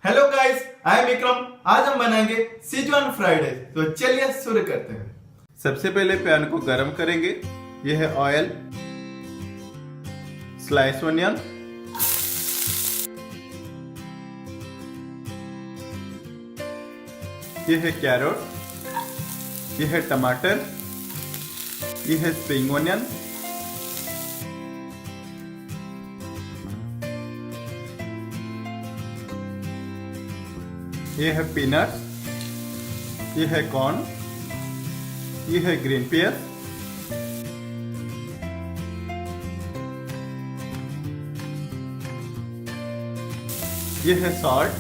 Hello guys, I am Vikram. आज हम बनाएंगे सिजवान फ्राइड राइस। तो चलिए शुरू करते हैं। सबसे पहले पैन को गरम करेंगे। यह है ऑयल, स्लाइस ऑनियन, यह है कैरेट, यह है टमाटर, यह है स्प्रिंग ऑनियन, ये है पीनट्स, ये है कॉर्न, ये है ग्रीन पीस, ये है सॉल्ट,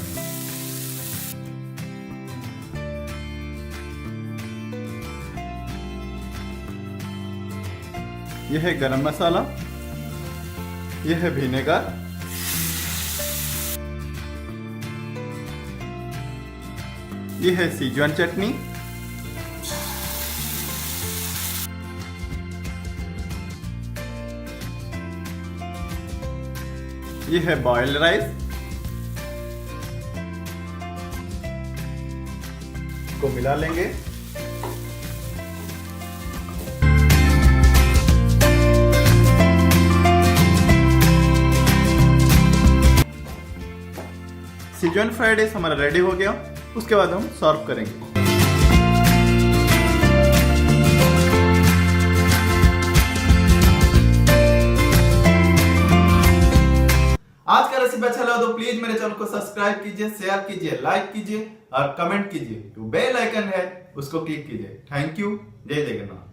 ये है गरम मसाला, ये है विनेगर, ये है सिजवान चटनी, ये है बॉइल्ड राइस को मिला लेंगे। सिजवान फ्राइड राइस हमारा रेडी हो गया। उसके बाद हम सर्व करेंगे। आज का रेसिपी अच्छा लगा तो प्लीज मेरे चैनल को सब्सक्राइब कीजिए, शेयर कीजिए, लाइक कीजिए और कमेंट कीजिए। जो बेल आइकन है उसको क्लिक कीजिए। Thank you. जय जगन्नाथ।